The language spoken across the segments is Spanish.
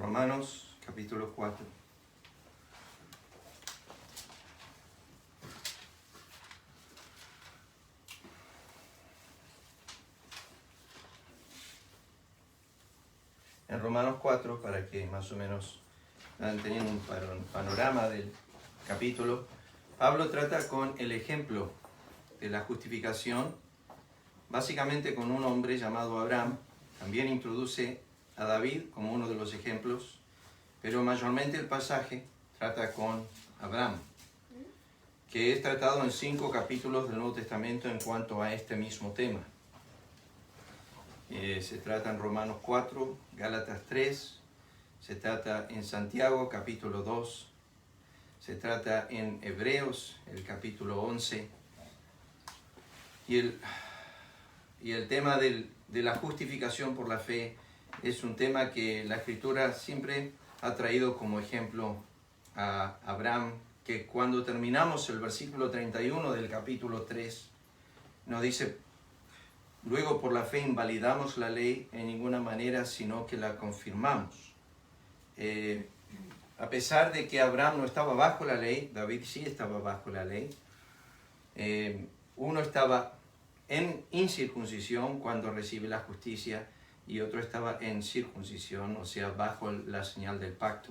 Romanos capítulo 4. En Romanos 4, para que más o menos vayan teniendo un panorama del capítulo, Pablo trata con el ejemplo de la justificación, básicamente con un hombre llamado Abraham. También introduce a David como uno de los ejemplos, pero mayormente el pasaje trata con Abraham, que es tratado en 5 capítulos del Nuevo Testamento en cuanto a este mismo tema. Se trata en Romanos 4, Gálatas 3, se trata en Santiago capítulo 2, se trata en Hebreos el capítulo 11, y el tema de la justificación por la fe es un tema que la Escritura siempre ha traído como ejemplo a Abraham, que cuando terminamos el versículo 31 del capítulo 3, nos dice: luego por la fe invalidamos la ley en ninguna manera, sino que la confirmamos. A pesar de que Abraham no estaba bajo la ley, David sí estaba bajo la ley. Uno estaba en incircuncisión cuando recibe la justicia y otro estaba en circuncisión, o sea, bajo la señal del pacto.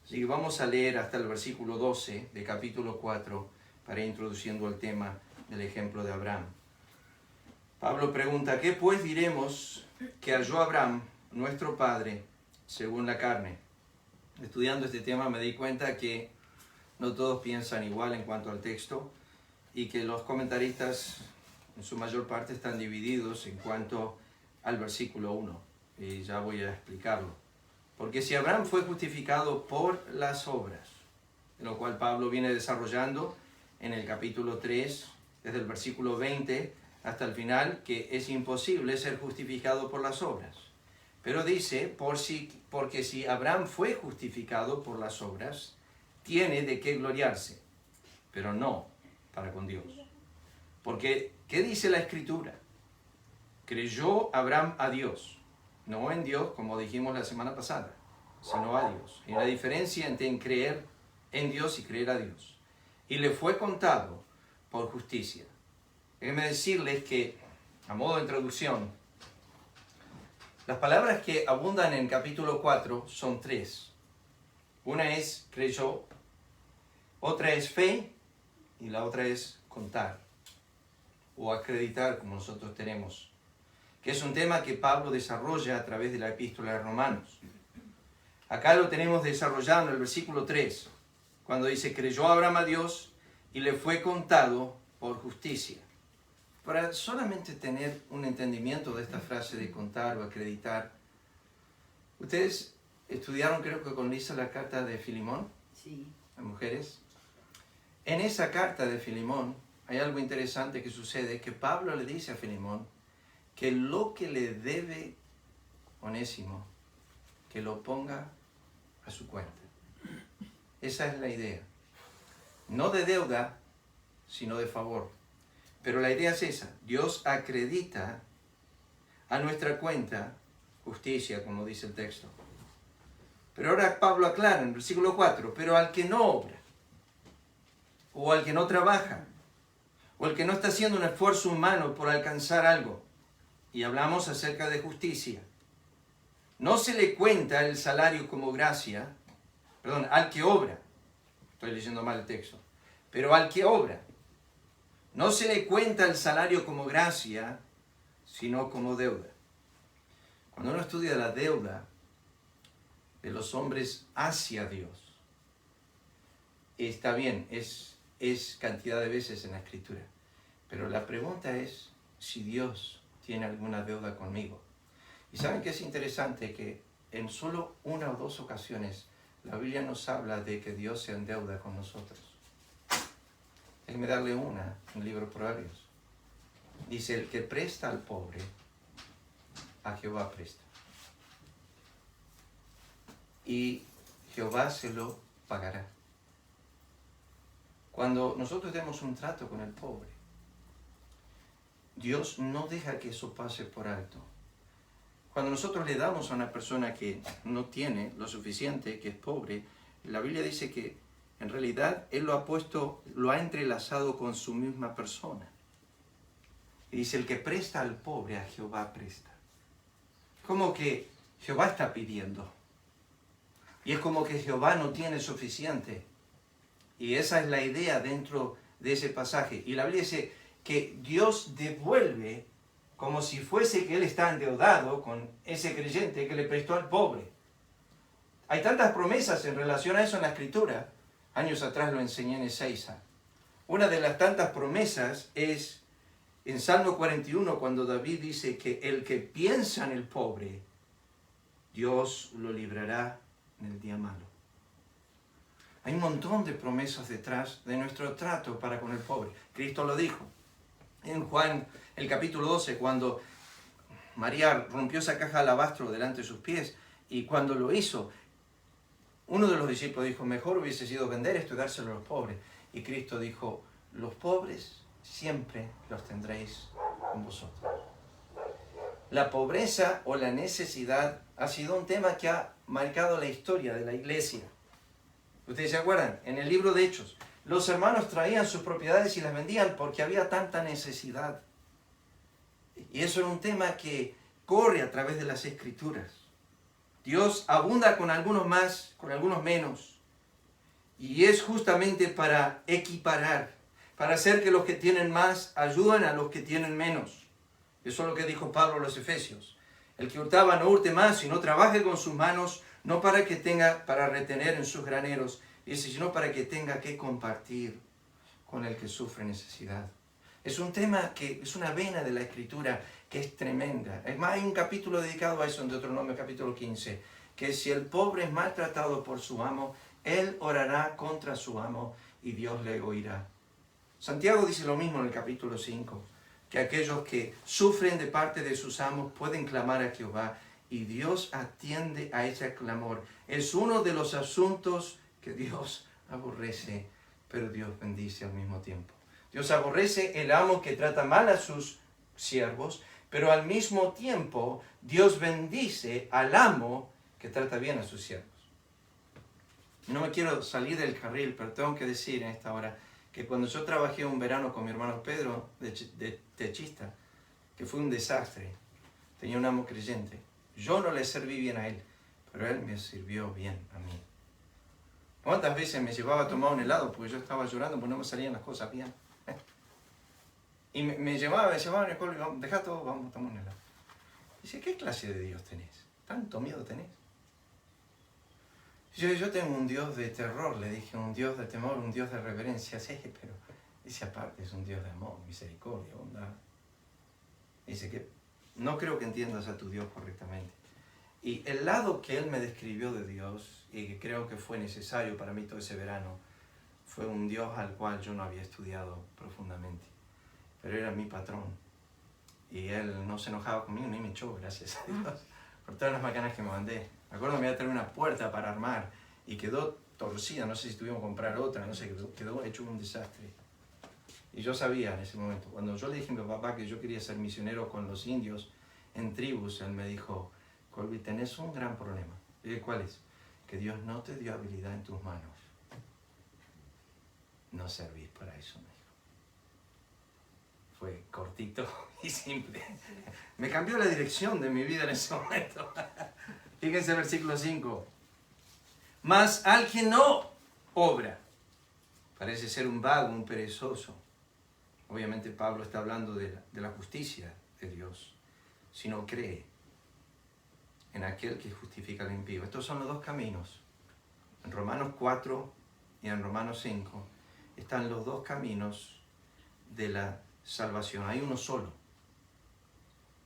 Así que vamos a leer hasta el versículo 12 de capítulo 4 para ir introduciendo el tema del ejemplo de Abraham. Pablo pregunta: ¿qué pues diremos que halló Abraham, nuestro padre, según la carne? Estudiando este tema me di cuenta que no todos piensan igual en cuanto al texto y que los comentaristas en su mayor parte están divididos en cuanto al versículo 1. Y ya voy a explicarlo. Porque si Abraham fue justificado por las obras, de lo cual Pablo viene desarrollando en el capítulo 3, desde el versículo 20 hasta el final, que es imposible ser justificado por las obras. Pero dice, porque si Abraham fue justificado por las obras, tiene de qué gloriarse, pero no para con Dios. Porque, ¿qué dice la Escritura? Creyó Abraham a Dios, no en Dios, como dijimos la semana pasada, sino a Dios. Y la diferencia entre creer en Dios y creer a Dios. Y le fue contado por justicia. Déjenme decirles que, a modo de introducción, las palabras que abundan en capítulo 4 son 3. Una es creyó, otra es fe y la otra es contar o acreditar, como nosotros tenemos, que es un tema que Pablo desarrolla a través de la epístola de Romanos. Acá lo tenemos desarrollado en el versículo 3, cuando dice: creyó Abraham a Dios y le fue contado por justicia. Para solamente tener un entendimiento de esta frase de contar o acreditar, ustedes estudiaron, creo que con Lisa, la carta de Filemón. Sí. Las mujeres. En esa carta de Filemón hay algo interesante que sucede, que Pablo le dice a Filemón que lo que le debe Onésimo, que lo ponga a su cuenta. Esa es la idea. No de deuda, sino de favor. Pero la idea es esa: Dios acredita a nuestra cuenta justicia, como dice el texto. Pero ahora Pablo aclara en el versículo 4, pero al que no obra, o al que no trabaja, o el que no está haciendo un esfuerzo humano por alcanzar algo, y hablamos acerca de justicia, no se le cuenta el salario como gracia, perdón, al que obra, estoy leyendo mal el texto, pero al que obra, no se le cuenta el salario como gracia, sino como deuda. Cuando uno estudia la deuda de los hombres hacia Dios, está bien, es cantidad de veces en la Escritura, pero la pregunta es si Dios tiene alguna deuda conmigo. Y saben que es interesante que en solo 1 o 2 ocasiones la Biblia nos habla de que Dios se endeuda con nosotros. Déjenme darle una en el libro de Proverbios. Dice: el que presta al pobre, a Jehová presta, y Jehová se lo pagará. Cuando nosotros demos un trato con el pobre, Dios no deja que eso pase por alto. Cuando nosotros le damos a una persona que no tiene lo suficiente, que es pobre, la Biblia dice que en realidad Él lo ha entrelazado con su misma persona. Y dice, el que presta al pobre, a Jehová presta. Como que Jehová está pidiendo. Y es como que Jehová no tiene suficiente. Y esa es la idea dentro de ese pasaje. Y la Biblia dice que Dios devuelve como si fuese que Él está endeudado con ese creyente que le prestó al pobre. Hay tantas promesas en relación a eso en la Escritura. Años atrás lo enseñé en Ezeiza. Una de las tantas promesas es en Salmo 41, cuando David dice que el que piensa en el pobre, Dios lo librará en el día malo. Hay un montón de promesas detrás de nuestro trato para con el pobre. Cristo lo dijo. En Juan, el capítulo 12, cuando María rompió esa caja de alabastro delante de sus pies, y cuando lo hizo, uno de los discípulos dijo, mejor hubiese sido vender esto y dárselo a los pobres. Y Cristo dijo, los pobres siempre los tendréis con vosotros. La pobreza o la necesidad ha sido un tema que ha marcado la historia de la iglesia. Ustedes se acuerdan, en el libro de Hechos, los hermanos traían sus propiedades y las vendían porque había tanta necesidad. Y eso era un tema que corre a través de las Escrituras. Dios abunda con algunos más, con algunos menos. Y es justamente para equiparar, para hacer que los que tienen más ayuden a los que tienen menos. Eso es lo que dijo Pablo a los Efesios. El que hurtaba no hurte más, sino trabaje con sus manos, no para que tenga para retener en sus graneros, dice, sino para que tenga que compartir con el que sufre necesidad. Es un tema que es una vena de la Escritura que es tremenda. Es más, hay un capítulo dedicado a eso en Deuteronomio capítulo 15, que si el pobre es maltratado por su amo, él orará contra su amo y Dios le oirá. Santiago dice lo mismo en el capítulo 5, que aquellos que sufren de parte de sus amos pueden clamar a Jehová y Dios atiende a ese clamor. Es uno de los asuntos que Dios aborrece, pero Dios bendice al mismo tiempo. Dios aborrece el amo que trata mal a sus siervos, pero al mismo tiempo Dios bendice al amo que trata bien a sus siervos. No me quiero salir del carril, pero tengo que decir en esta hora que cuando yo trabajé un verano con mi hermano Pedro de techista, que fue un desastre, tenía un amo creyente. Yo no le serví bien a él, pero él me sirvió bien a mí. ¿Cuántas veces me llevaba a tomar un helado porque yo estaba llorando porque no me salían las cosas bien? Y me llevaba en el escuela y digo, deja todo, vamos a tomar un helado. Dice, ¿qué clase de Dios tenés? ¿Tanto miedo tenés? Yo tengo un Dios de terror, le dije, un Dios de temor, un Dios de reverencia. Sí, pero dice, aparte es un Dios de amor, misericordia, bondad. Dice que no creo que entiendas a tu Dios correctamente. Y el lado que él me describió de Dios, y que creo que fue necesario para mí todo ese verano, fue un Dios al cual yo no había estudiado profundamente. Pero era mi patrón. Y él no se enojaba conmigo ni me echó, gracias a Dios, por todas las macanas que me mandé. Me acuerdo que me iba a traer una puerta para armar y quedó torcida, no sé si tuvimos que comprar otra, no sé, quedó hecho un desastre. Y yo sabía en ese momento, cuando yo le dije a mi papá que yo quería ser misionero con los indios en tribus, él me dijo, Colby, tenés un gran problema. Y dije, ¿cuál es? Que Dios no te dio habilidad en tus manos. No servís para eso, me dijo. Fue cortito y simple. Me cambió la dirección de mi vida en ese momento. Fíjense el versículo 5. Mas al que no obra, parece ser un vago, un perezoso. Obviamente Pablo está hablando de la justicia de Dios. Si no cree en aquel que justifica al impío. Estos son los dos caminos. En Romanos 4 y en Romanos 5 están los dos caminos de la salvación. Hay uno solo.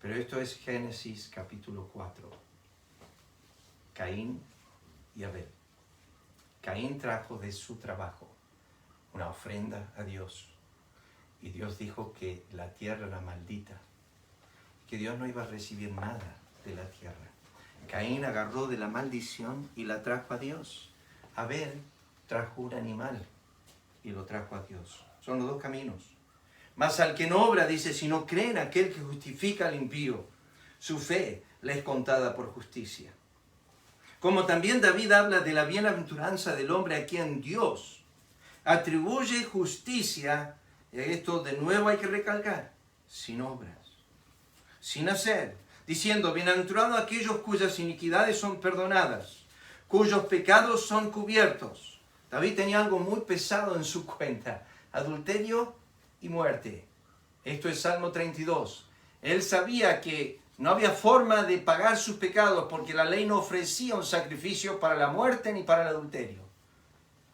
Pero esto es Génesis capítulo 4. Caín y Abel. Caín trajo de su trabajo una ofrenda a Dios. Y Dios dijo que la tierra era maldita. Que Dios no iba a recibir nada de la tierra. Caín agarró de la maldición y la trajo a Dios. Abel trajo un animal y lo trajo a Dios. Son los dos caminos. Mas al que no obra, dice, si no cree en aquel que justifica al impío, su fe le es contada por justicia. Como también David habla de la bienaventuranza del hombre a quien Dios atribuye justicia, y esto de nuevo hay que recalcar, sin obras, sin hacer, diciendo, bienaventurados aquellos cuyas iniquidades son perdonadas, cuyos pecados son cubiertos. David tenía algo muy pesado en su cuenta, adulterio y muerte. Esto es Salmo 32. Él sabía que no había forma de pagar sus pecados porque la ley no ofrecía un sacrificio para la muerte ni para el adulterio.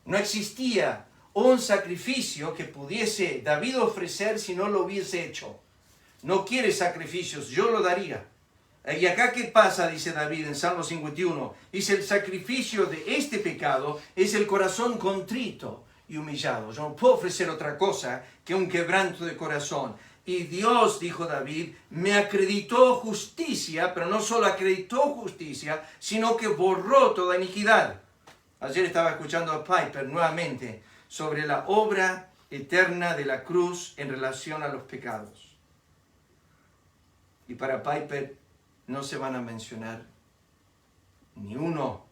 No existía un sacrificio que pudiese David ofrecer si no lo hubiese hecho. No quiere sacrificios, yo lo daría. Y acá, ¿qué pasa? Dice David en Salmo 51. Dice, el sacrificio de este pecado es el corazón contrito y humillado. Yo no puedo ofrecer otra cosa que un quebranto de corazón. Y Dios, dijo David, me acreditó justicia, pero no solo acreditó justicia, sino que borró toda iniquidad. Ayer estaba escuchando a Piper nuevamente sobre la obra eterna de la cruz en relación a los pecados. Y para Piper no se van a mencionar ni uno,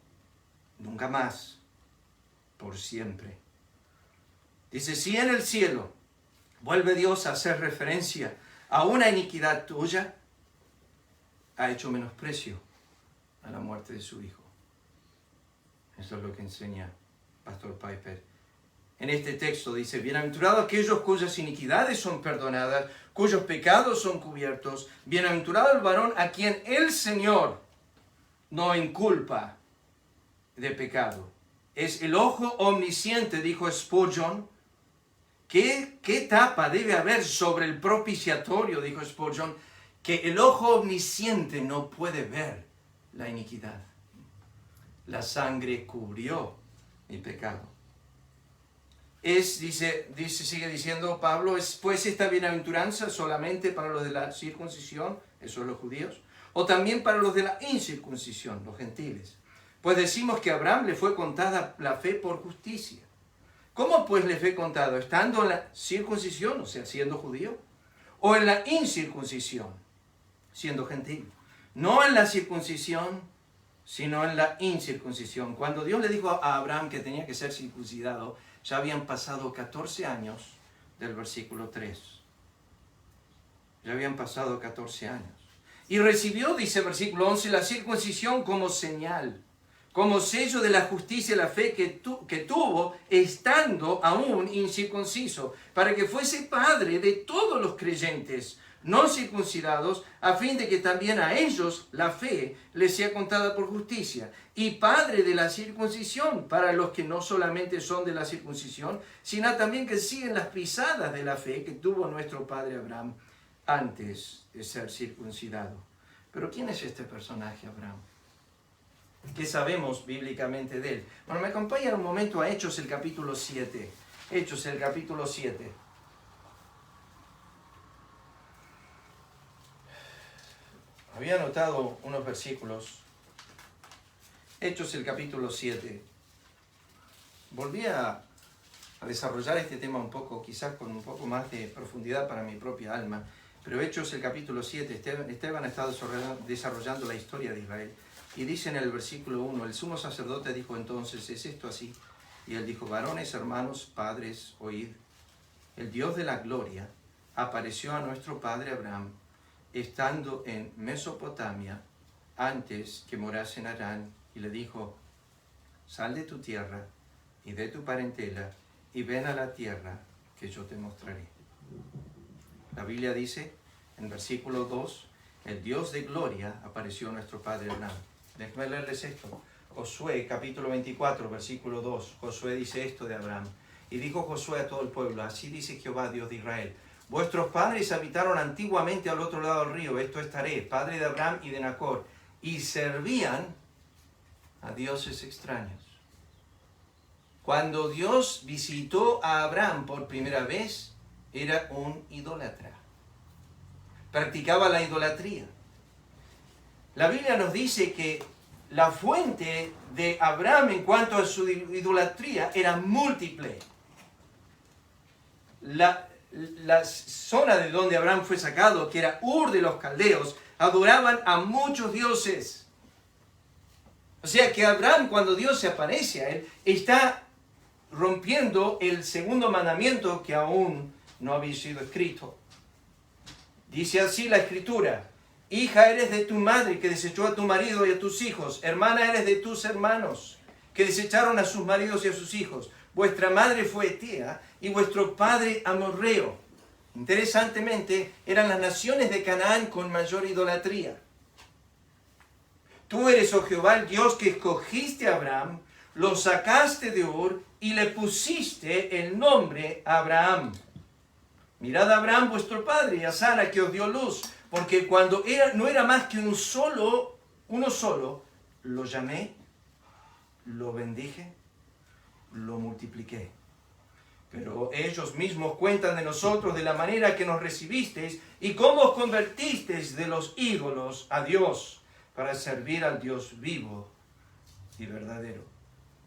nunca más, por siempre. Dice, si en el cielo vuelve Dios a hacer referencia a una iniquidad tuya, ha hecho menosprecio a la muerte de su Hijo. Eso es lo que enseña Pastor Piper. En este texto dice, bienaventurados aquellos cuyas iniquidades son perdonadas, cuyos pecados son cubiertos. Bienaventurado el varón a quien el Señor no inculpa de pecado. Es el ojo omnisciente, dijo Spurgeon. ¿Qué tapa debe haber sobre el propiciatorio? Dijo Spurgeon, que el ojo omnisciente no puede ver la iniquidad. La sangre cubrió mi pecado. Sigue diciendo Pablo, ¿es pues esta bienaventuranza solamente para los de la circuncisión, eso es los judíos, o también para los de la incircuncisión, los gentiles? Pues decimos que a Abraham le fue contada la fe por justicia. ¿Cómo pues le fue contado? ¿Estando en la circuncisión, o sea, siendo judío? ¿O en la incircuncisión, siendo gentil? No en la circuncisión, sino en la incircuncisión. Cuando Dios le dijo a Abraham que tenía que ser circuncidado, ya habían pasado 14 años del versículo 3. Ya habían pasado 14 años. Y recibió, dice el versículo 11, la circuncisión como señal, como sello de la justicia y la fe que tuvo estando aún incircunciso, para que fuese padre de todos los creyentes no circuncidados, a fin de que también a ellos la fe les sea contada por justicia, y padre de la circuncisión para los que no solamente son de la circuncisión, sino también que siguen las pisadas de la fe que tuvo nuestro padre Abraham antes de ser circuncidado. Pero ¿quién es este personaje, Abraham? ¿Qué sabemos bíblicamente de él? Bueno, me acompañan un momento a Hechos, el capítulo 7. Hechos, el capítulo 7. Había anotado unos versículos. Hechos, el capítulo 7. Volví a desarrollar este tema un poco, quizás con un poco más de profundidad para mi propia alma. Pero Hechos, el capítulo 7, Esteban ha estado desarrollando la historia de Israel. Y dice en el versículo 1, el sumo sacerdote dijo entonces, ¿es esto así? Y él dijo, varones, hermanos, padres, oíd. El Dios de la gloria apareció a nuestro padre Abraham, estando en Mesopotamia, antes que morase en Harán, y le dijo, sal de tu tierra y de tu parentela, y ven a la tierra que yo te mostraré. La Biblia dice, en versículo 2, el Dios de gloria apareció a nuestro padre Abraham. Déjenme leerles esto. Josué, capítulo 24, versículo 2. Josué dice esto de Abraham. Y dijo Josué a todo el pueblo, así dice Jehová, Dios de Israel. Vuestros padres habitaron antiguamente al otro lado del río, esto es Taré, padre de Abraham y de Nacor, y servían a dioses extraños. Cuando Dios visitó a Abraham por primera vez, era un idólatra. Practicaba la idolatría. La Biblia nos dice que la fuente de Abraham en cuanto a su idolatría era múltiple. La zona de donde Abraham fue sacado, que era Ur de los Caldeos, adoraban a muchos dioses. O sea que Abraham, cuando Dios se aparece a él, está rompiendo el segundo mandamiento que aún no había sido escrito. Dice así la Escritura: hija eres de tu madre, que desechó a tu marido y a tus hijos. Hermana eres de tus hermanos, que desecharon a sus maridos y a sus hijos. Vuestra madre fue Etea y vuestro padre amorreo. Interesantemente, eran las naciones de Canaán con mayor idolatría. Tú eres, oh Jehová, el Dios que escogiste a Abraham, lo sacaste de Ur y le pusiste el nombre Abraham. Mirad a Abraham vuestro padre y a Sara que os dio luz, porque cuando no era más que uno solo, lo llamé, lo bendije, lo multipliqué. Pero ellos mismos cuentan de nosotros de la manera que nos recibisteis y cómo os convertisteis de los ídolos a Dios para servir al Dios vivo y verdadero.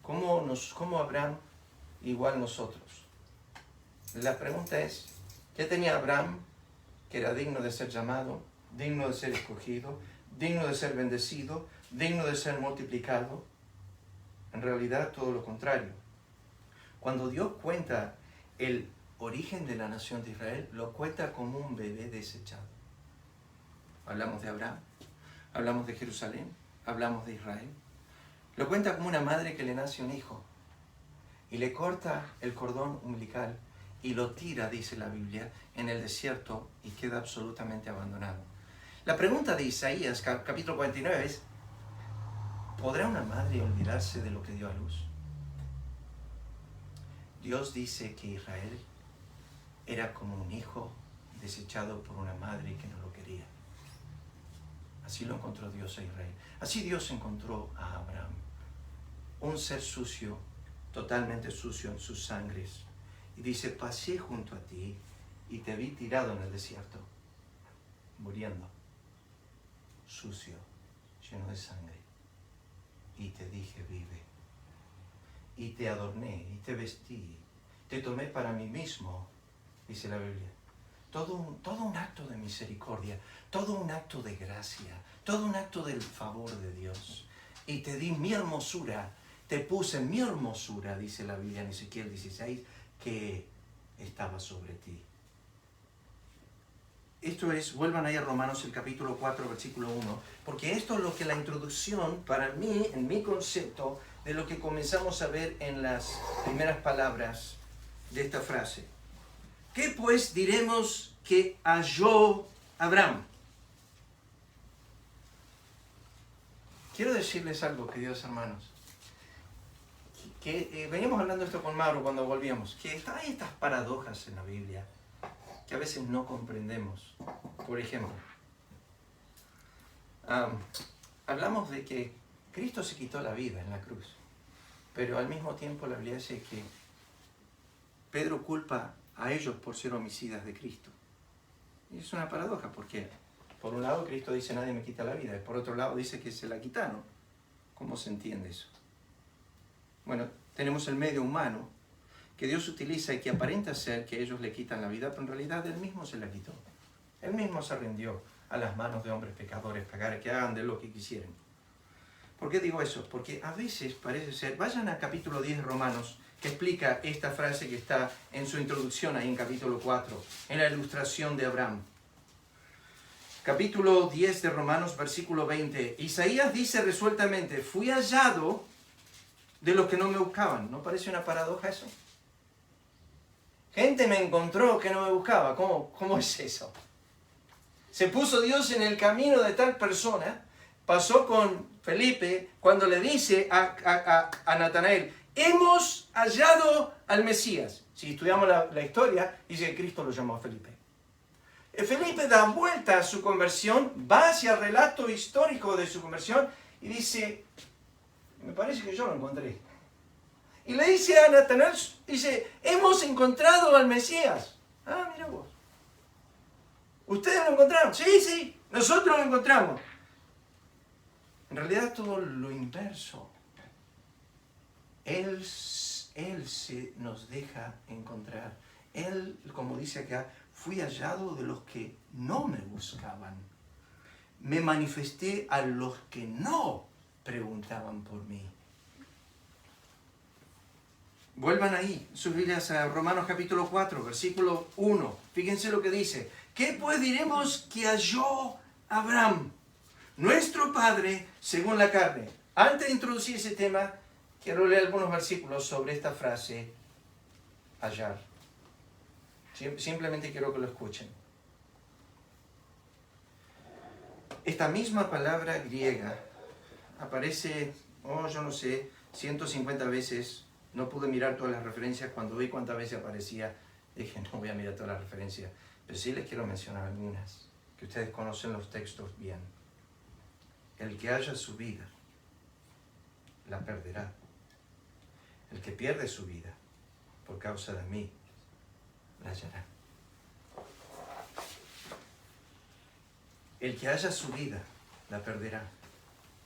¿Cómo Abraham igual nosotros? La pregunta es, ¿qué tenía Abraham que era digno de ser llamado, digno de ser escogido, digno de ser bendecido, digno de ser multiplicado? En realidad todo lo contrario. Cuando Dios cuenta el origen de la nación de Israel, lo cuenta como un bebé desechado. Hablamos de Abraham, hablamos de Jerusalén, hablamos de Israel. Lo cuenta como una madre que le nace un hijo y le corta el cordón umbilical y lo tira, dice la Biblia, en el desierto y queda absolutamente abandonado. La pregunta de Isaías, capítulo 49, es: ¿podrá una madre olvidarse de lo que dio a luz? Dios dice que Israel era como un hijo desechado por una madre que no lo quería. Así lo encontró Dios a Israel. Así Dios encontró a Abraham. Un ser sucio, totalmente sucio en sus sangres. Y dice: pasé junto a ti y te vi tirado en el desierto, muriendo, sucio, lleno de sangre. Y te dije: vive. Y te adorné, y te vestí, te tomé para mí mismo, dice la Biblia. Todo un acto de misericordia, todo un acto de gracia, todo un acto del favor de Dios. Y te di mi hermosura, te puse mi hermosura, dice la Biblia en Ezequiel 16, que estaba sobre ti. Esto es, vuelvan ahí a Romanos el capítulo 4, versículo 1, porque esto es lo que la introducción, para mí, en mi concepto, de lo que comenzamos a ver en las primeras palabras de esta frase. ¿Qué pues diremos que halló Abraham? Quiero decirles algo, queridos hermanos, que veníamos hablando esto con Mauro cuando volvíamos, que hay estas paradojas en la Biblia que a veces no comprendemos. Por ejemplo, hablamos de que Cristo se quitó la vida en la cruz, pero al mismo tiempo la Biblia dice que Pedro culpa a ellos por ser homicidas de Cristo. Y es una paradoja, porque por un lado Cristo dice: nadie me quita la vida, y por otro lado dice que se la quitaron. ¿Cómo se entiende eso? Bueno, tenemos el medio humano que Dios utiliza y que aparenta ser que ellos le quitan la vida, pero en realidad Él mismo se la quitó. Él mismo se rindió a las manos de hombres pecadores para que hagan de lo que quisieran. ¿Por qué digo eso? Porque a veces parece ser... Vayan al capítulo 10 de Romanos, que explica esta frase que está en su introducción ahí en capítulo 4, en la ilustración de Abraham. Capítulo 10 de Romanos, versículo 20. Isaías dice resueltamente: fui hallado de los que no me buscaban. ¿No parece una paradoja eso? Gente me encontró que no me buscaba. ¿Cómo es eso? Se puso Dios en el camino de tal persona. Pasó con Felipe cuando le dice a Natanael: hemos hallado al Mesías. Si estudiamos la historia, dice que Cristo lo llamó a Felipe. Felipe da vuelta a su conversión, va hacia el relato histórico de su conversión y dice: me parece que yo lo encontré. Y le dice a Natanael, dice: hemos encontrado al Mesías. Ah, mira vos. ¿Ustedes lo encontraron? Sí, nosotros lo encontramos. En realidad todo lo inverso. Él se nos deja encontrar. Él, como dice acá, fui hallado de los que no me buscaban. me manifesté a los que no preguntaban por mí. Vuelvan ahí, sus Biblias a Romanos capítulo 4, versículo 1. Fíjense lo que dice. ¿Qué pues diremos que halló Abraham, nuestro padre, según la carne? Antes de introducir ese tema, quiero leer algunos versículos sobre esta frase, hallar. Simplemente quiero que lo escuchen. Esta misma palabra griega aparece, yo no sé, 150 veces. No pude mirar todas las referencias. Cuando vi cuántas veces aparecía, dije, no voy a mirar todas las referencias. Pero sí les quiero mencionar algunas, que ustedes conocen los textos bien. El que haya su vida, la perderá. El que pierde su vida, por causa de mí, la hallará. El que haya su vida, la perderá.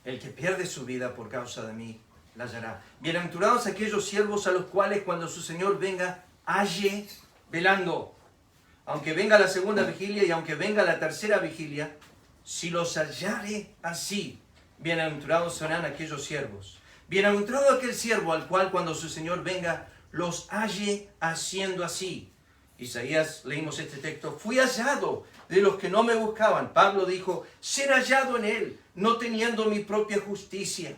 El que pierde su vida por causa de mí, la hallará. Bienaventurados aquellos siervos a los cuales cuando su Señor venga, halle velando. Aunque venga la segunda vigilia y aunque venga la tercera vigilia, si los hallare así, bienaventurados serán aquellos siervos. Bienaventurado aquel siervo al cual cuando su Señor venga, los halle haciendo así. Isaías, leímos este texto, fui hallado de los que no me buscaban. Pablo dijo, ser hallado en él, no teniendo mi propia justicia,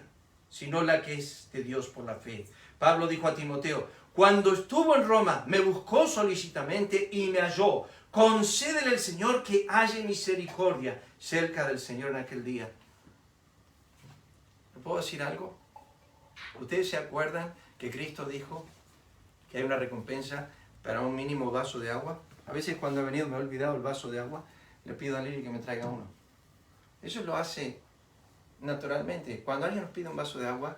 sino la que es de Dios por la fe. Pablo dijo a Timoteo, cuando estuvo en Roma, me buscó solícitamente y me halló. Concédele al Señor que halle misericordia cerca del Señor en aquel día. ¿Me puedo decir algo? ¿Ustedes se acuerdan que Cristo dijo que hay una recompensa para un mínimo vaso de agua? A veces cuando he venido me he olvidado el vaso de agua, le pido a Lili que me traiga uno. Eso lo hace naturalmente. Cuando alguien nos pide un vaso de agua,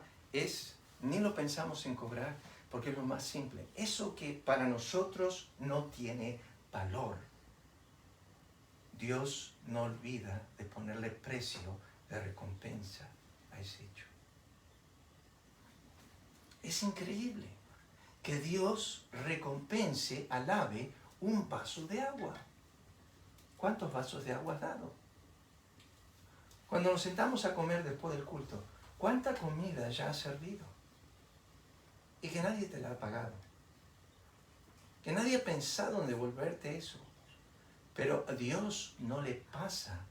ni lo pensamos en cobrar, porque es lo más simple. Eso que para nosotros no tiene valor, Dios no olvida de ponerle precio de recompensa a ese hecho. Es increíble que Dios recompense, alabe un vaso de agua. ¿Cuántos vasos de agua has dado? Cuando nos sentamos a comer después del culto, ¿cuánta comida ya has servido? Y que nadie te la ha pagado. Que nadie ha pensado en devolverte eso. Pero a Dios no le pasa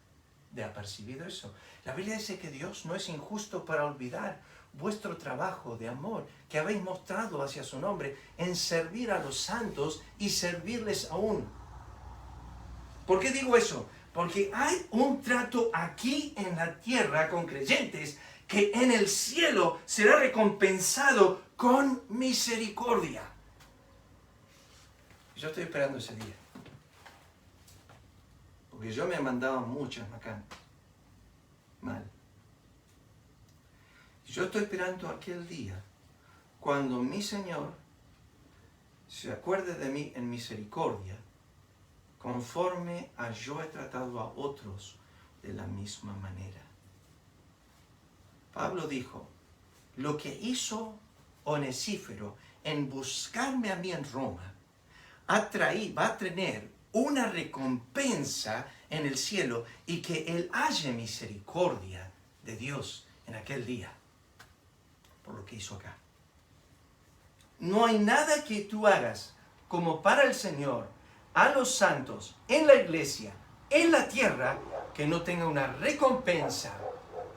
de apercibido eso. La Biblia dice que Dios no es injusto para olvidar vuestro trabajo de amor que habéis mostrado hacia su nombre en servir a los santos y servirles aún. ¿Por qué digo eso? Porque hay un trato aquí en la tierra con creyentes que en el cielo será recompensado con misericordia. Yo estoy esperando ese día. Porque yo me he mandado muchas macán. Mal. Yo estoy esperando aquel día cuando mi Señor se acuerde de mí en misericordia, conforme a yo he tratado a otros de la misma manera. Pablo dijo, lo que hizo Onesífero en buscarme a mí en Roma, va a tener una recompensa en el cielo y que él halle misericordia de Dios en aquel día por lo que hizo acá. No hay nada que tú hagas como para el Señor, a los santos, en la iglesia, en la tierra, que no tenga una recompensa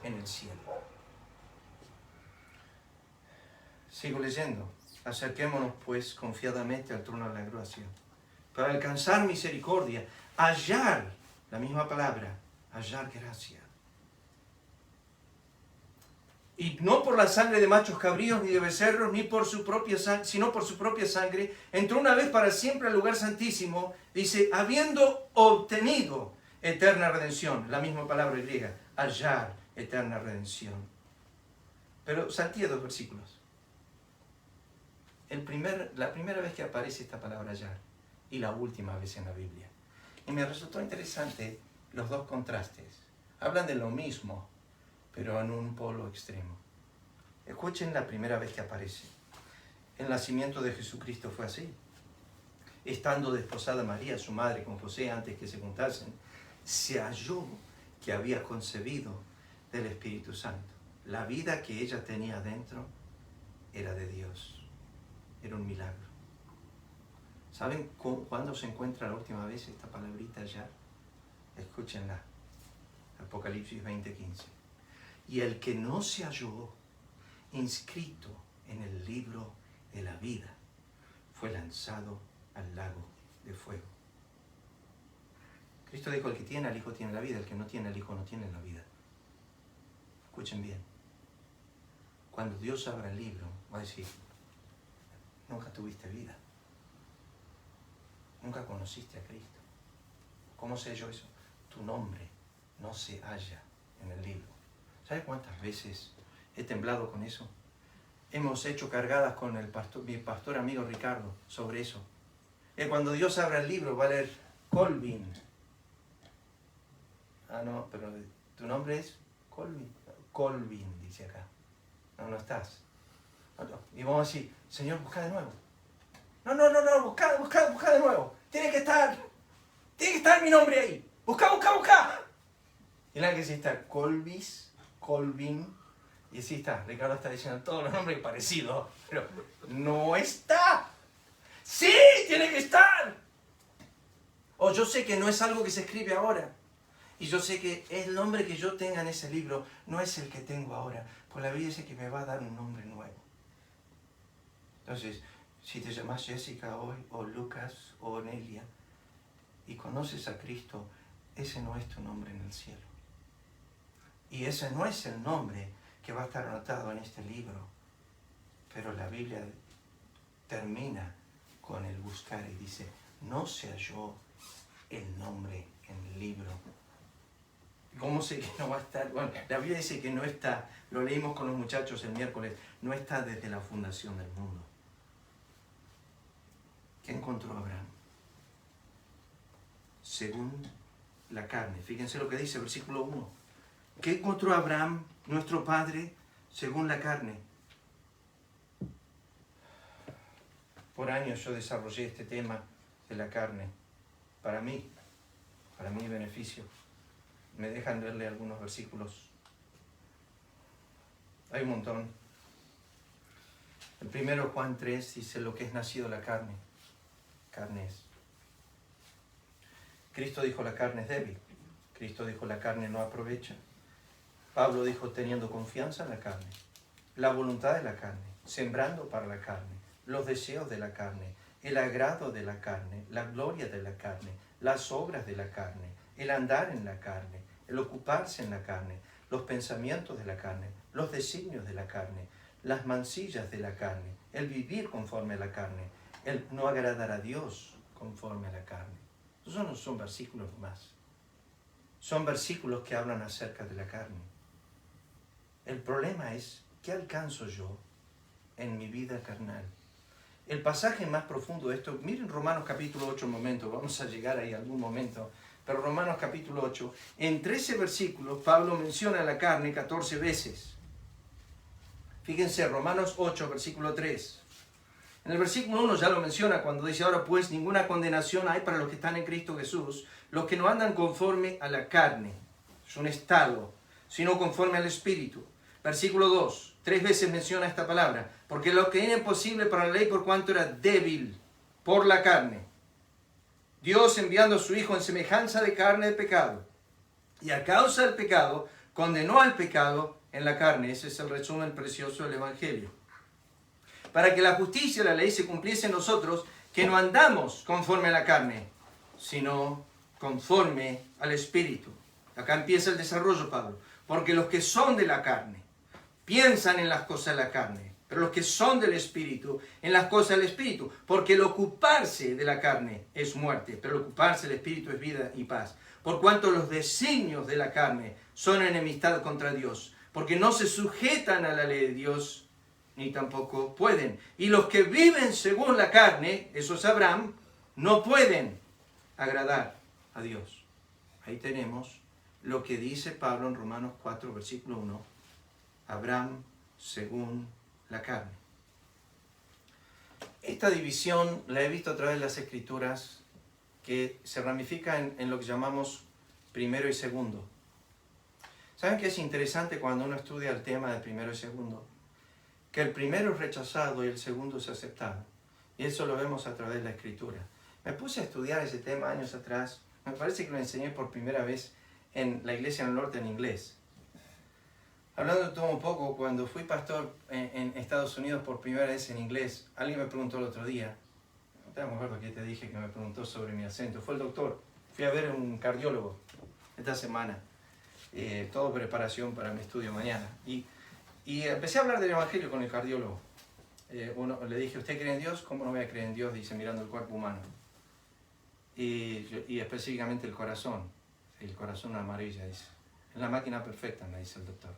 en el cielo. Sigo leyendo. Acerquémonos pues confiadamente al trono de la gracia, para alcanzar misericordia, hallar, la misma palabra, hallar gracia. Y no por la sangre de machos cabríos ni de becerros, ni por su propia sangre, sino por su propia sangre, entró una vez para siempre al lugar santísimo, dice, habiendo obtenido eterna redención, la misma palabra griega, hallar eterna redención. Pero salté 2 versículos. La primera vez que aparece esta palabra hallar y la última vez en la Biblia. Y me resultó interesante los 2 contrastes. Hablan de lo mismo, pero en un polo extremo. Escuchen la primera vez que aparece. El nacimiento de Jesucristo fue así. Estando desposada María, su madre, con José, antes que se juntasen, se halló que había concebido del Espíritu Santo. La vida que ella tenía dentro era de Dios. Era un milagro. ¿Saben cuándo se encuentra la última vez esta palabrita ya? Escúchenla. Apocalipsis 20:15. Y el que no se halló inscrito en el libro de la vida fue lanzado al lago de fuego. Cristo dijo, el que tiene al Hijo tiene la vida, el que no tiene al Hijo no tiene la vida. Escuchen bien. Cuando Dios abra el libro, va a decir, nunca tuviste vida. Nunca conociste a Cristo. ¿Cómo sé yo eso? Tu nombre no se halla en el libro. ¿Sabes cuántas veces he temblado con eso? Hemos hecho cargadas con mi pastor amigo Ricardo sobre eso. Cuando Dios abra el libro va a leer Colvin. Ah, no, pero tu nombre es Colvin. Colvin, dice acá. No estás. Y vamos a decir, Señor, busca de nuevo. No, busca de nuevo. Tiene que estar mi nombre ahí. Busca. Y la que sí está Colvin. Y sí está, Ricardo está diciendo todos los nombres parecidos, pero no está. ¡Sí! ¡Tiene que estar! O yo sé que no es algo que se escribe ahora. Y yo sé que el nombre que yo tenga en ese libro no es el que tengo ahora. Pues la Biblia dice que me va a dar un nombre nuevo. Entonces, si te llamas Jessica hoy, o Lucas, o Nelia, y conoces a Cristo, ese no es tu nombre en el cielo. Y ese no es el nombre que va a estar anotado en este libro. Pero la Biblia termina con el buscar y dice, no se halló el nombre en el libro. ¿Cómo sé que no va a estar? Bueno, la Biblia dice que no está, lo leímos con los muchachos el miércoles, no está desde la fundación del mundo. ¿Qué encontró Abraham? Según la carne. Fíjense lo que dice, versículo 1. ¿Qué encontró Abraham, nuestro padre, según la carne? Por años yo desarrollé este tema de la carne. Para mi beneficio. Me dejan verle algunos versículos. Hay un montón. El primero, Juan 3, dice lo que es nacido la carne. Carne es. Cristo dijo la carne es débil. Cristo dijo la carne no aprovecha. Pablo dijo teniendo confianza en la carne. La voluntad de la carne. Sembrando para la carne. Los deseos de la carne. El agrado de la carne. La gloria de la carne. Las obras de la carne. El andar en la carne. El ocuparse en la carne. Los pensamientos de la carne. Los designios de la carne. Las mancillas de la carne. El vivir conforme a la carne. El no agradar a Dios conforme a la carne. Esos no son versículos más. Son versículos que hablan acerca de la carne. El problema es, ¿qué alcanzo yo en mi vida carnal? El pasaje más profundo de esto, miren Romanos capítulo 8 un momento, vamos a llegar ahí algún momento, pero Romanos capítulo 8, en 13 versículos Pablo menciona la carne 14 veces. Fíjense, Romanos 8, versículo 3. En el versículo 1 ya lo menciona cuando dice, ahora pues ninguna condenación hay para los que están en Cristo Jesús, los que no andan conforme a la carne, es un estado, sino conforme al Espíritu. Versículo 2, 3 veces menciona esta palabra, porque lo que era imposible para la ley por cuanto era débil por la carne, Dios enviando a su Hijo en semejanza de carne de pecado, y a causa del pecado, condenó al pecado en la carne. Ese es el resumen precioso del Evangelio. Para que la justicia de la ley se cumpliese en nosotros, que no andamos conforme a la carne, sino conforme al Espíritu. Acá empieza el desarrollo, Pablo. Porque los que son de la carne piensan en las cosas de la carne, pero los que son del Espíritu, en las cosas del Espíritu. Porque el ocuparse de la carne es muerte, pero el ocuparse del Espíritu es vida y paz. Por cuanto los designios de la carne son enemistad contra Dios, porque no se sujetan a la ley de Dios, ni tampoco pueden. Y los que viven según la carne, eso es Abraham, no pueden agradar a Dios. Ahí tenemos lo que dice Pablo en Romanos 4, versículo 1. Abraham según la carne. Esta división la he visto a través de las Escrituras, que se ramifica en lo que llamamos primero y segundo. ¿Saben qué es interesante cuando uno estudia el tema del primero y segundo? Que el primero es rechazado y el segundo es aceptado. Y eso lo vemos a través de la Escritura. Me puse a estudiar ese tema años atrás. Me parece que lo enseñé por primera vez en la iglesia en el norte en inglés. Hablando de todo un poco, cuando fui pastor en Estados Unidos por primera vez en inglés, alguien me preguntó el otro día, no me acuerdo qué te dije que me preguntó sobre mi acento, fue el doctor. Fui a ver un cardiólogo esta semana, todo preparación para mi estudio mañana. Y empecé a hablar del evangelio con el cardiólogo. Le dije, ¿usted cree en Dios? ¿Cómo no voy a creer en Dios? Dice, mirando el cuerpo humano. Y específicamente el corazón una maravilla, dice. Es la máquina perfecta, me dice el doctor.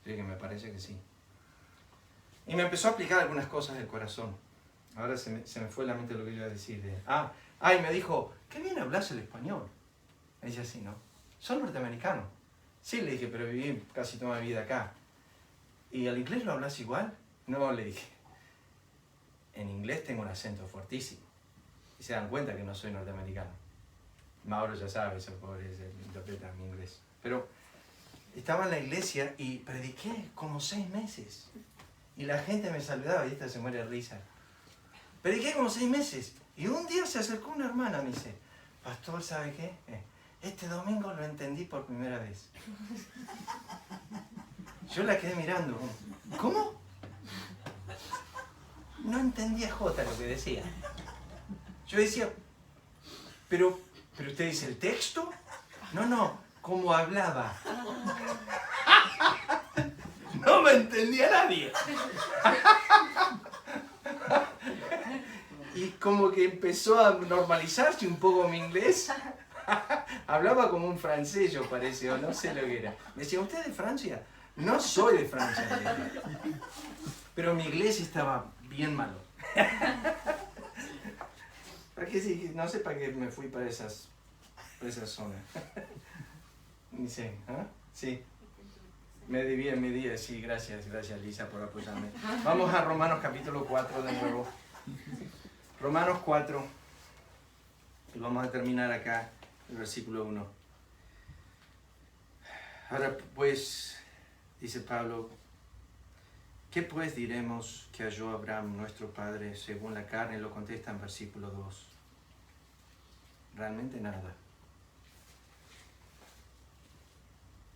Así que me parece que sí. Y me empezó a aplicar algunas cosas del corazón. Ahora se me fue la mente lo que iba a decir. Y me dijo, qué bien hablas el español. Me dice así, ¿no? ¿Sos norteamericano? Sí, le dije, pero viví casi toda mi vida acá. ¿Y el inglés lo hablas igual? No, le dije. En inglés tengo un acento fuertísimo. Y se dan cuenta que no soy norteamericano. Mauro ya sabe, ese pobre interpreta mi inglés. Pero estaba en la iglesia y prediqué como 6 meses. Y la gente me saludaba y esta se muere de risa. Prediqué como 6 meses. Y un día se acercó una hermana y me dice, pastor, ¿sabe qué? Este domingo lo entendí por primera vez. Yo la quedé mirando. ¿Cómo? No entendía jota lo que decía. Yo decía, pero usted dice el texto. No, cómo hablaba. No me entendía nadie. Y como que empezó a normalizarse un poco mi inglés. Hablaba como un francés, yo parece, o no sé lo que era. Me decía, ¿usted es de Francia? No soy de Francia. Pero mi inglés estaba bien malo. ¿Para qué sí? No sé para qué me fui para esas zonas. Ni sé, ¿ah? Sí. Me debía, sí, gracias Lisa por apoyarme. Vamos a Romanos capítulo 4 de nuevo. Romanos 4. Y vamos a terminar acá, el versículo 1. Ahora pues, dice Pablo, ¿qué pues diremos que halló Abraham, nuestro padre, según la carne? Lo contesta en versículo 2. Realmente nada.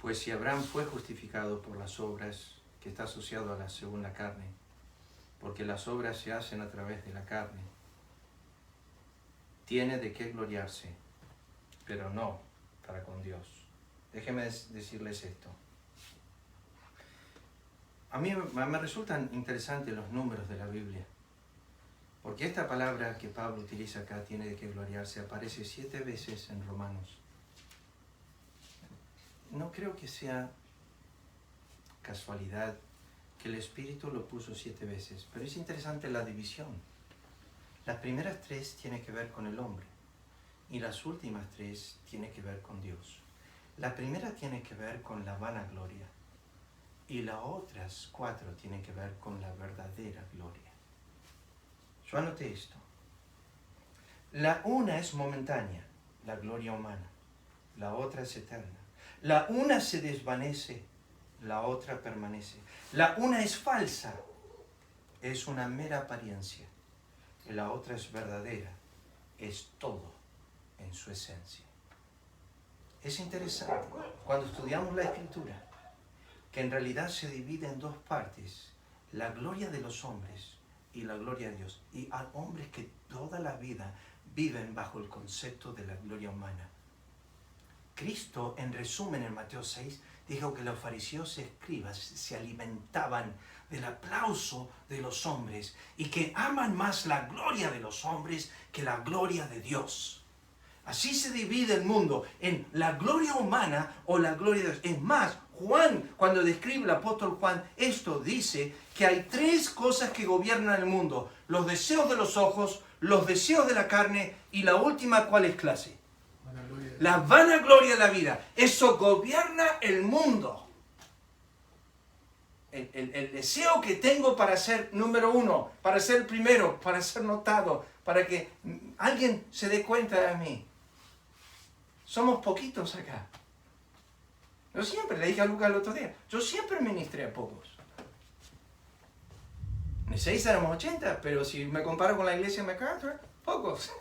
Pues si Abraham fue justificado por las obras, que está asociado a la según la carne, porque las obras se hacen a través de la carne, tiene de qué gloriarse, pero no para con Dios. Déjenme decirles esto. A mí me resultan interesantes los números de la Biblia, porque esta palabra que Pablo utiliza acá, tiene de qué gloriarse, aparece 7 veces en Romanos. No creo que sea casualidad que el Espíritu lo puso 7 veces, pero es interesante la división. Las primeras 3 tienen que ver con el hombre y las últimas 3 tienen que ver con Dios. La primera tiene que ver con la vanagloria y las otras 4 tienen que ver con la verdadera gloria. Yo anoté esto. La una es momentánea, la gloria humana. La otra es eterna. La una se desvanece, la otra permanece. La una es falsa, es una mera apariencia. Y la otra es verdadera, es todo en su esencia. Es interesante, cuando estudiamos la Escritura, que en realidad se divide en 2 partes, la gloria de los hombres y la gloria de Dios. Y hay hombres que toda la vida viven bajo el concepto de la gloria humana. Cristo, en resumen, en Mateo 6, dijo que los fariseos y escribas se alimentaban del aplauso de los hombres y que aman más la gloria de los hombres que la gloria de Dios. Así se divide el mundo en la gloria humana o la gloria de Dios. Es más, Juan, cuando describe el apóstol Juan, esto dice que hay 3 cosas que gobiernan el mundo. Los deseos de los ojos, los deseos de la carne y la última, ¿cuál es clase? La vanagloria de la vida. Eso gobierna el mundo. El deseo que tengo para ser número 1, para ser primero, para ser notado, para que alguien se dé cuenta de mí. Somos poquitos acá. Yo siempre, le dije a Lucas el otro día, yo siempre ministré a pocos. En 6 éramos 80, pero si me comparo con la iglesia de MacArthur, pocos.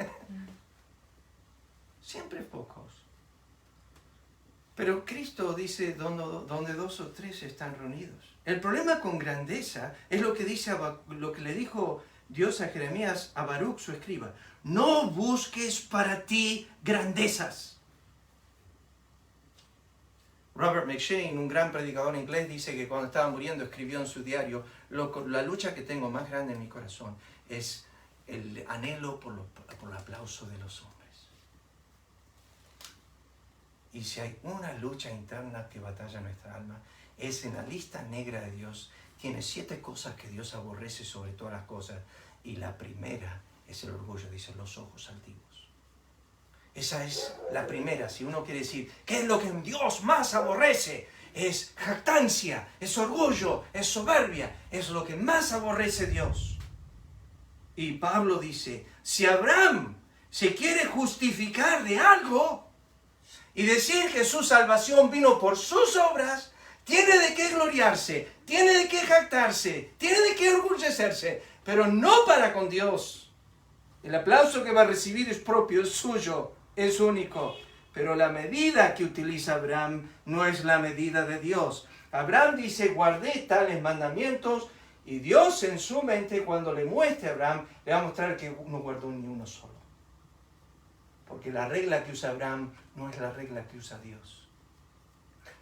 Siempre pocos. Pero Cristo dice donde 2 o 3 están reunidos. El problema con grandeza es lo que le dijo Dios a Jeremías, a Baruch, su escriba. No busques para ti grandezas. Robert McShane, un gran predicador inglés, dice que cuando estaba muriendo escribió en su diario, la lucha que tengo más grande en mi corazón es el anhelo por el aplauso de los hombres. Y si hay una lucha interna que batalla nuestra alma, es en la lista negra de Dios. Tiene 7 cosas que Dios aborrece sobre todas las cosas. Y la primera es el orgullo, dice, los ojos altivos. Esa es la primera. Si uno quiere decir, ¿qué es lo que Dios más aborrece? Es jactancia, es orgullo, es soberbia. Es lo que más aborrece Dios. Y Pablo dice, si Abraham se quiere justificar de algo y decir que su salvación vino por sus obras, tiene de qué gloriarse, tiene de qué jactarse, tiene de qué orgullecerse, pero no para con Dios. El aplauso que va a recibir es propio, es suyo, es único. Pero la medida que utiliza Abraham no es la medida de Dios. Abraham dice, guardé tales mandamientos, y Dios en su mente, cuando le muestre a Abraham, le va a mostrar que no guardó ni uno solo. Porque la regla que usa Abraham no es la regla que usa Dios.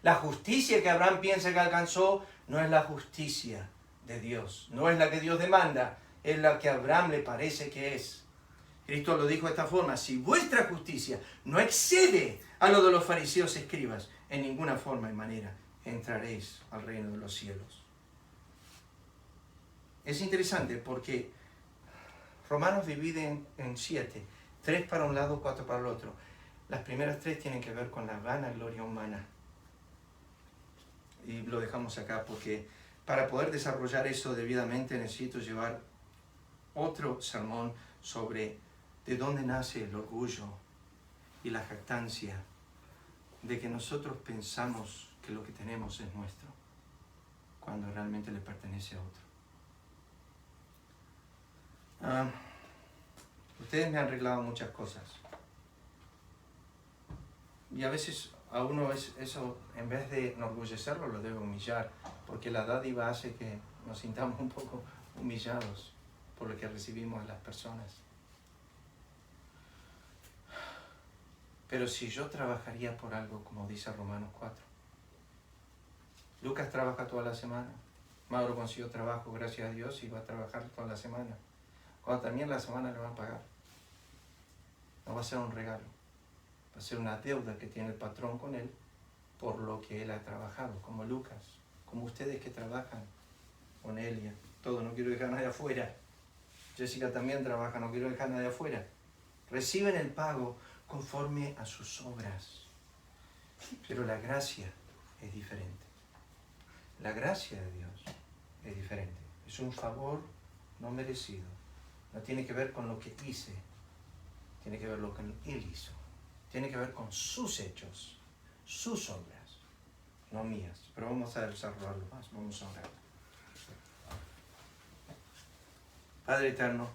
La justicia que Abraham piensa que alcanzó no es la justicia de Dios. No es la que Dios demanda, es la que a Abraham le parece que es. Cristo lo dijo de esta forma, si vuestra justicia no excede a lo de los fariseos escribas, en ninguna forma y manera entraréis al reino de los cielos. Es interesante porque Romanos divide en 7, 3 para un lado, 4 para el otro. Las primeras 3 tienen que ver con la vanagloria humana. Y lo dejamos acá porque para poder desarrollar eso debidamente necesito llevar otro sermón sobre de dónde nace el orgullo y la jactancia de que nosotros pensamos que lo que tenemos es nuestro, cuando realmente le pertenece a otro. Ustedes me han arreglado muchas cosas. Y a veces a uno eso, en vez de enorgullecerlo, lo debe humillar, porque la dádiva hace que nos sintamos un poco humillados por lo que recibimos de las personas. Pero si yo trabajaría por algo, como dice Romanos 4, Lucas trabaja toda la semana, Mauro consiguió trabajo, gracias a Dios, y va a trabajar toda la semana. Cuando termine la semana le van a pagar. No va a ser un regalo, va a ser una deuda que tiene el patrón con él por lo que él ha trabajado, como Lucas, como ustedes que trabajan, con Elia, todo, no quiero dejar a nadie afuera. Jessica también trabaja, no quiero dejar a nadie afuera. Reciben el pago conforme a sus obras. Pero la gracia es diferente. La gracia de Dios es diferente. Es un favor no merecido. No tiene que ver con lo que hice. Tiene que ver con lo que Él hizo. Tiene que ver con sus hechos, sus obras, no mías. Pero vamos a desarrollarlo más. Vamos a orar. Padre eterno,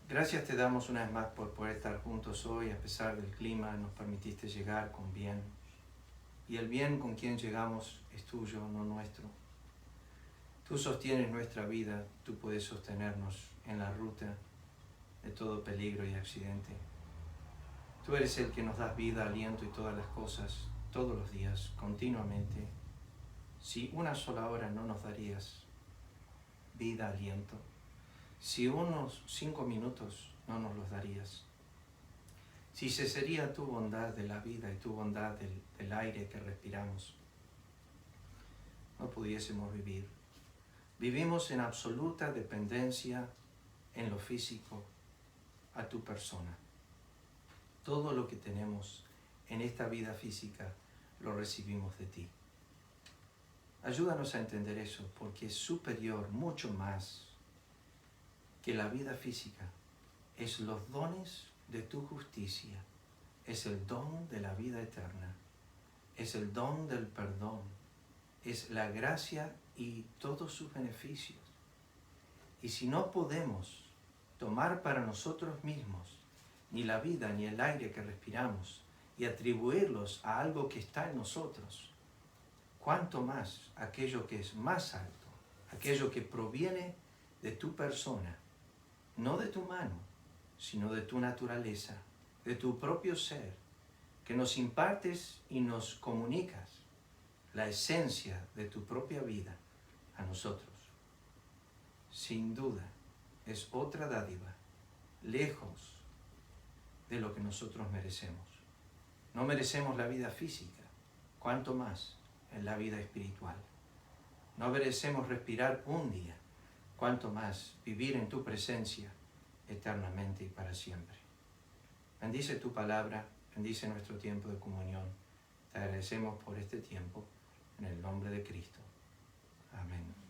gracias te damos una vez más por poder estar juntos hoy. A pesar del clima, nos permitiste llegar con bien. Y el bien con quien llegamos es tuyo, no nuestro. Tú sostienes nuestra vida, tú puedes sostenernos en la ruta de todo peligro y accidente. Tú eres el que nos das vida, aliento y todas las cosas, todos los días, continuamente. Si una sola hora no nos darías vida, aliento, si unos 5 minutos no nos los darías, si cesaría tu bondad de la vida y tu bondad del aire que respiramos, no pudiésemos vivir. Vivimos en absoluta dependencia en lo físico a tu persona. Todo lo que tenemos en esta vida física lo recibimos de ti. Ayúdanos a entender eso, porque es superior, mucho más que la vida física. Es los dones de tu justicia, es el don de la vida eterna, es el don del perdón, es la gracia y todos sus beneficios. Y si no podemos tomar para nosotros mismos ni la vida ni el aire que respiramos y atribuirlos a algo que está en nosotros, cuánto más aquello que es más alto, aquello que proviene de tu persona, no de tu mano, sino de tu naturaleza, de tu propio ser, que nos impartes y nos comunicas la esencia de tu propia vida a nosotros. Sin duda, es otra dádiva, lejos de lo que nosotros merecemos. No merecemos la vida física, cuanto más en la vida espiritual. No merecemos respirar un día, cuanto más vivir en tu presencia eternamente y para siempre. Bendice tu palabra, bendice nuestro tiempo de comunión. Te agradecemos por este tiempo, en el nombre de Cristo. Amén.